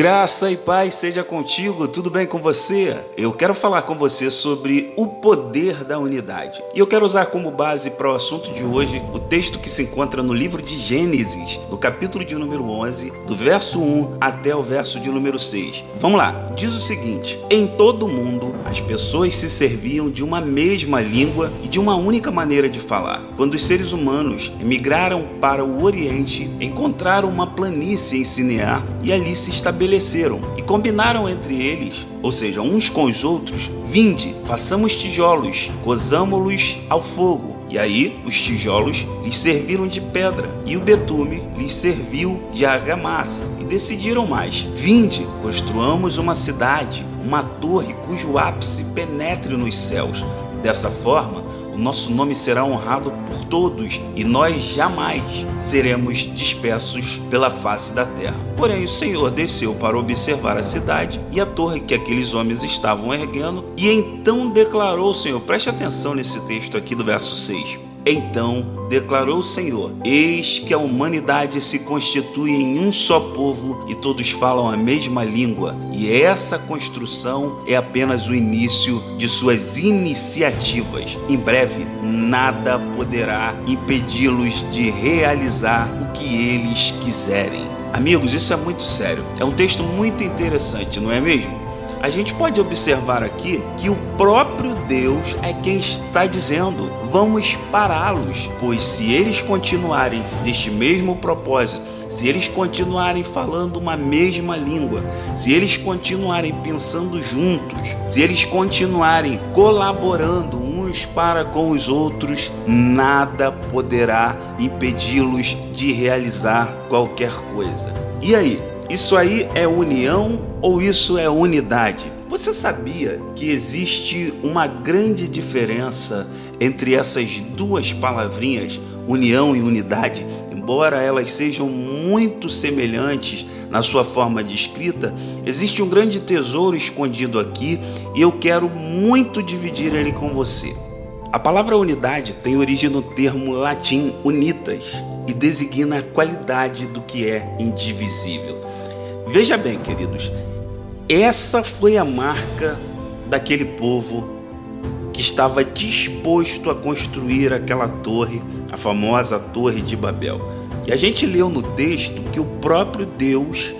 Graça e paz seja contigo, tudo bem com você? Eu quero falar com você sobre o poder da unidade. E eu quero usar como base para o assunto de hoje o texto que se encontra no livro de Gênesis, no capítulo de número 11, do verso 1 até o verso de número 6. Vamos lá, diz o seguinte: em todo o mundo as pessoas se serviam de uma mesma língua e de uma única maneira de falar. Quando os seres humanos emigraram para o Oriente, encontraram uma planície em Sinear e ali se estabeleceram e combinaram entre eles, ou seja, uns com os outros: vinde, façamos tijolos, cozamo-los ao fogo. E aí os tijolos lhes serviram de pedra e o betume lhes serviu de argamassa. E decidiram mais: vinde, construamos uma cidade, uma torre cujo ápice penetre nos céus. Dessa forma, o nosso nome será honrado por todos e nós jamais seremos dispersos pela face da terra. Porém, o Senhor desceu para observar a cidade e a torre que aqueles homens estavam erguendo, e então declarou o Senhor, preste atenção nesse texto aqui do verso 6. Então declarou o Senhor: eis que a humanidade se constitui em um só povo e todos falam a mesma língua, e essa construção é apenas o início de suas iniciativas. Em breve, nada poderá impedi-los de realizar o que eles quiserem. Amigos, isso é muito sério. É um texto muito interessante, não é mesmo? A gente pode observar aqui que o próprio Deus é quem está dizendo: vamos pará-los, pois se eles continuarem neste mesmo propósito, se eles continuarem falando uma mesma língua, se eles continuarem pensando juntos, se eles continuarem colaborando uns para com os outros, nada poderá impedi-los de realizar qualquer coisa. E aí? Isso aí é união ou isso é unidade? Você sabia que existe uma grande diferença entre essas duas palavrinhas, união e unidade? Embora elas sejam muito semelhantes na sua forma de escrita, existe um grande tesouro escondido aqui e eu quero muito dividir ele com você. A palavra unidade tem origem no termo latim unitas e designa a qualidade do que é indivisível. Veja bem, queridos, essa foi a marca daquele povo que estava disposto a construir aquela torre, a famosa Torre de Babel. E a gente leu no texto que o próprio Deus,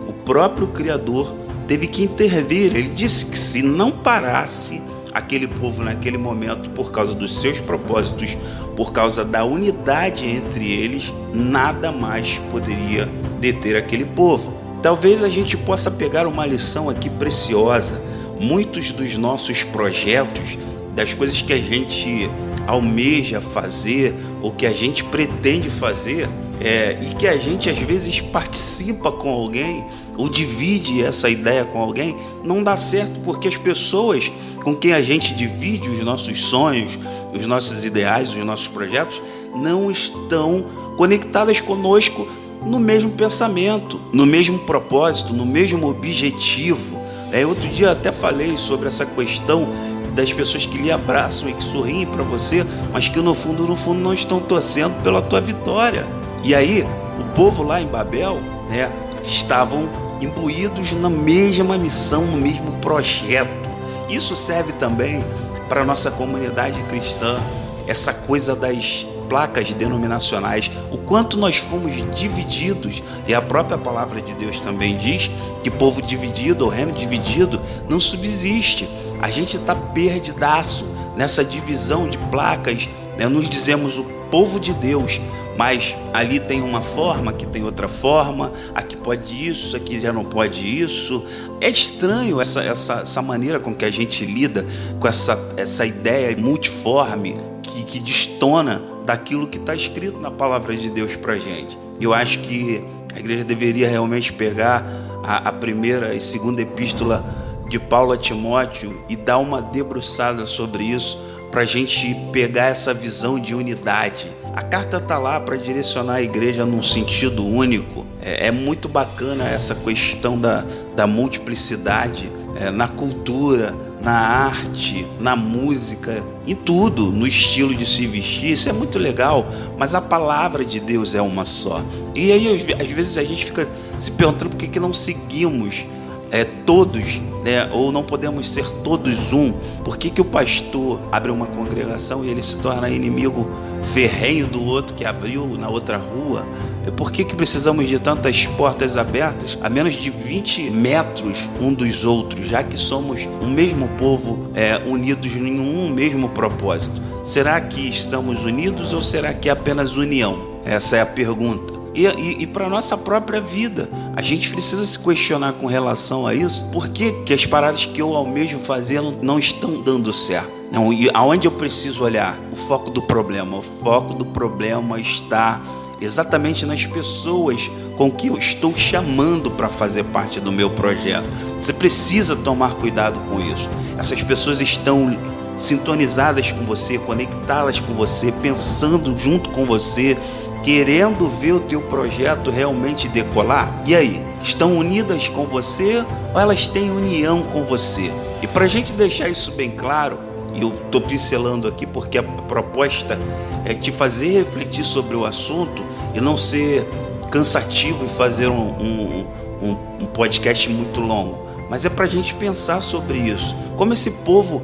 o próprio Criador, teve que intervir. Ele disse que se não parasse aquele povo naquele momento, por causa dos seus propósitos, por causa da unidade entre eles, nada mais poderia deter aquele povo. Talvez a gente possa pegar uma lição aqui preciosa. Muitos dos nossos projetos, das coisas que a gente almeja fazer ou que a gente pretende fazer, e que a gente às vezes participa com alguém ou divide essa ideia com alguém, não dá certo porque as pessoas com quem a gente divide os nossos sonhos, os nossos ideais, os nossos projetos, não estão conectadas conosco no mesmo pensamento, no mesmo propósito, no mesmo objetivo. Outro dia eu até falei sobre essa questão das pessoas que lhe abraçam e que sorriem para você, mas que no fundo não estão torcendo pela tua vitória. E aí, o povo lá em Babel, estavam imbuídos na mesma missão, no mesmo projeto. Isso serve também para a nossa comunidade cristã, essa coisa das placas denominacionais, o quanto nós fomos divididos, e a própria palavra de Deus também diz que povo dividido ou reino dividido não subsiste. A gente está perdidaço nessa divisão de placas, Nos dizemos o povo de Deus, mas ali tem uma forma, aqui tem outra forma, aqui pode isso, aqui já não pode isso. É estranho essa maneira com que a gente lida com essa ideia multiforme que destona daquilo que está escrito na palavra de Deus para a gente. Eu acho que a igreja deveria realmente pegar a primeira e segunda epístola de Paulo a Timóteo e dar uma debruçada sobre isso, para a gente pegar essa visão de unidade. A carta está lá para direcionar a igreja num sentido único. É muito bacana essa questão da multiplicidade na cultura, na arte, na música, em tudo, no estilo de se vestir. Isso é muito legal, mas a palavra de Deus é uma só. E aí às vezes a gente fica se perguntando por que não seguimos todos, né? Ou não podemos ser todos um. Por que o pastor abre uma congregação e ele se torna inimigo ferrenho do outro que abriu na outra rua? Por que precisamos de tantas portas abertas a menos de 20 metros um dos outros, já que somos um mesmo povo, unidos em um mesmo propósito? Será que estamos unidos ou será que é apenas união? Essa é a pergunta. E para a nossa própria vida, a gente precisa se questionar com relação a isso. Por que as paradas que eu almejo fazer não estão dando certo? Não, e aonde eu preciso olhar? O foco do problema. O foco do problema está exatamente nas pessoas com que eu estou chamando para fazer parte do meu projeto. Você precisa tomar cuidado com isso. Essas pessoas estão sintonizadas com você, conectadas com você, pensando junto com você, querendo ver o teu projeto realmente decolar. E aí, estão unidas com você ou elas têm união com você? E para a gente deixar isso bem claro, e eu estou pincelando aqui porque a proposta é te fazer refletir sobre o assunto e não ser cansativo e fazer um podcast muito longo, mas é para a gente pensar sobre isso. Como esse povo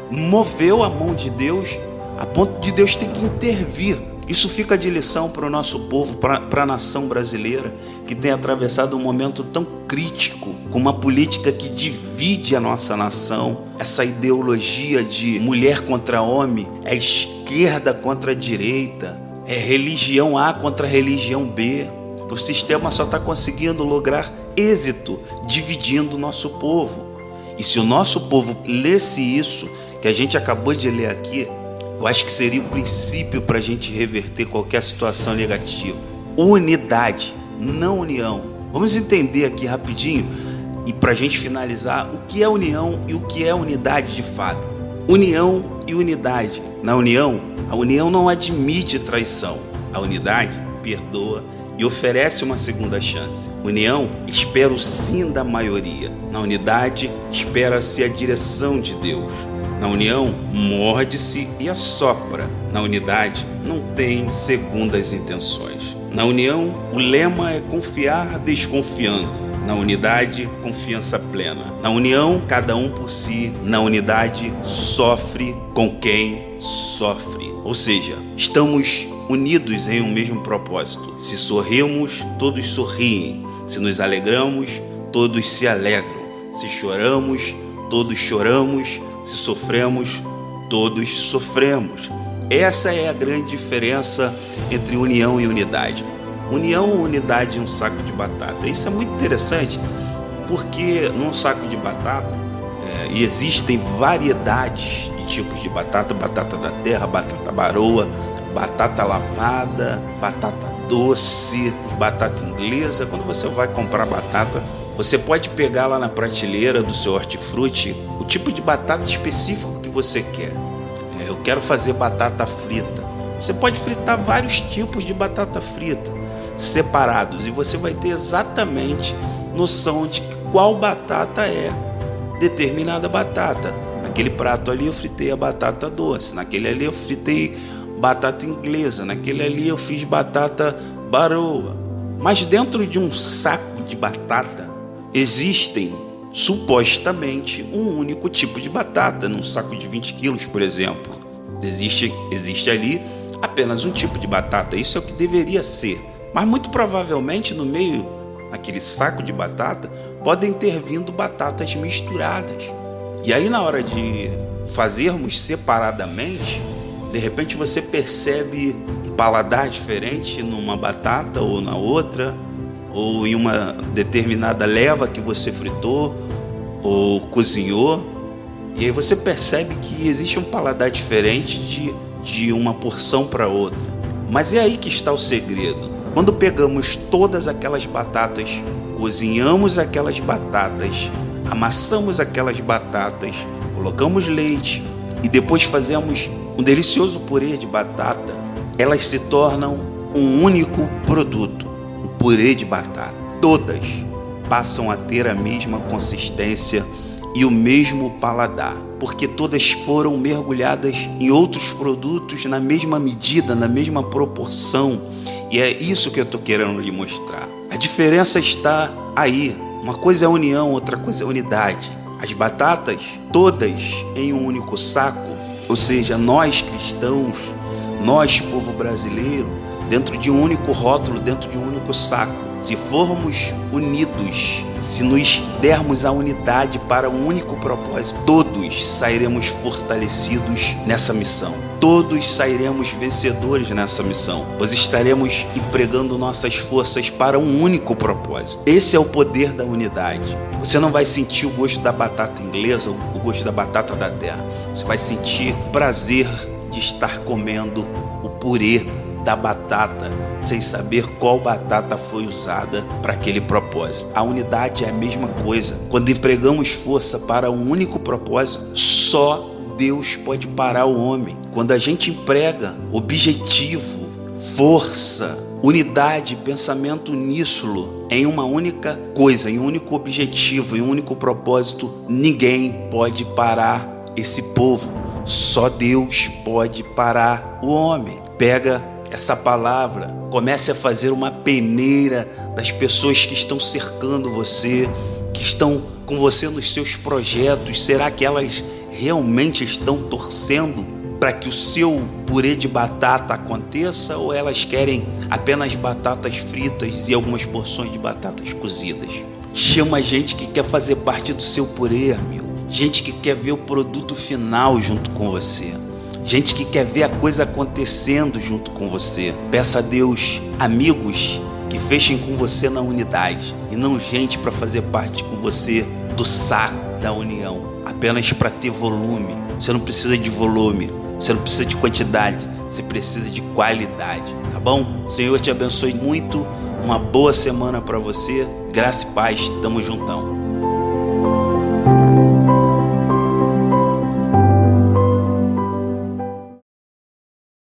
moveu a mão de Deus a ponto de Deus ter que intervir. Isso fica de lição para o nosso povo, para a nação brasileira, que tem atravessado um momento tão crítico, com uma política que divide a nossa nação, essa ideologia de mulher contra homem, é esquerda contra a direita, é religião A contra religião B. O sistema só está conseguindo lograr êxito dividindo o nosso povo. E se o nosso povo lesse isso, que a gente acabou de ler aqui, eu acho que seria o princípio para a gente reverter qualquer situação negativa. Unidade, não união. Vamos entender aqui rapidinho, e para a gente finalizar, o que é união e o que é unidade de fato. União e unidade. Na união, a união não admite traição. A unidade perdoa e oferece uma segunda chance. União espera o sim da maioria. Na unidade, espera-se a direção de Deus. Na união, morde-se e assopra. Na unidade, não tem segundas intenções. Na união, o lema é confiar desconfiando. Na unidade, confiança plena. Na união, cada um por si. Na unidade, sofre com quem sofre. Ou seja, estamos unidos em um mesmo propósito. Se sorrimos, todos sorriem. Se nos alegramos, todos se alegram. Se choramos, todos choramos. Se sofremos, todos sofremos. Essa é a grande diferença entre união e unidade. União ou unidade em um saco de batata. Isso é muito interessante, porque num saco de batata existem variedades de tipos de batata. Batata da terra, batata baroa, batata lavada, batata doce, batata inglesa. Quando você vai comprar batata, você pode pegar lá na prateleira do seu hortifruti o tipo de batata específico que você quer. Eu quero fazer batata frita. Você pode fritar vários tipos de batata frita separados e você vai ter exatamente noção de qual batata é determinada batata. Naquele prato ali eu fritei a batata doce, naquele ali eu fritei batata inglesa, naquele ali eu fiz batata baroa. Mas dentro de um saco de batata existem supostamente um único tipo de batata. Num saco de 20 quilos, por exemplo, existe ali apenas um tipo de batata. Isso é o que deveria ser, mas muito provavelmente no meio daquele saco de batata podem ter vindo batatas misturadas. E aí na hora de fazermos separadamente, de repente você percebe um paladar diferente numa batata ou na outra, ou em uma determinada leva que você fritou ou cozinhou, e aí você percebe que existe um paladar diferente de uma porção para outra. Mas é aí que está o segredo. Quando pegamos todas aquelas batatas, cozinhamos aquelas batatas, amassamos aquelas batatas, colocamos leite e depois fazemos um delicioso purê de batata, elas se tornam um único produto. Purê de batata. Todas passam a ter a mesma consistência e o mesmo paladar, porque todas foram mergulhadas em outros produtos na mesma medida, na mesma proporção. E é isso que eu estou querendo lhe mostrar. A diferença está aí. Uma coisa é união, outra coisa é unidade. As batatas, todas em um único saco, ou seja, nós cristãos, nós povo brasileiro, dentro de um único rótulo, dentro de um único saco. Se formos unidos, se nos dermos a unidade para um único propósito, todos sairemos fortalecidos nessa missão. Todos sairemos vencedores nessa missão, pois estaremos empregando nossas forças para um único propósito. Esse é o poder da unidade. Você não vai sentir o gosto da batata inglesa, o gosto da batata da terra. Você vai sentir o prazer de estar comendo o purê da batata, sem saber qual batata foi usada para aquele propósito. A unidade é a mesma coisa. Quando empregamos força para um único propósito, só Deus pode parar o homem. Quando a gente emprega objetivo, força, unidade, pensamento uníssono em uma única coisa, em um único objetivo, em um único propósito, ninguém pode parar esse povo. Só Deus pode parar o homem. Pega essa palavra, comece a fazer uma peneira das pessoas que estão cercando você, que estão com você nos seus projetos. Será que elas realmente estão torcendo para que o seu purê de batata aconteça, ou elas querem apenas batatas fritas e algumas porções de batatas cozidas? Chama gente que quer fazer parte do seu purê, amigo. Gente que quer ver o produto final junto com você. Gente que quer ver a coisa acontecendo junto com você. Peça a Deus amigos que fechem com você na unidade, e não gente para fazer parte com você do saco da união, apenas para ter volume. Você não precisa de volume, você não precisa de quantidade, você precisa de qualidade, tá bom? O Senhor te abençoe muito, uma boa semana para você, graça e paz, tamo juntão.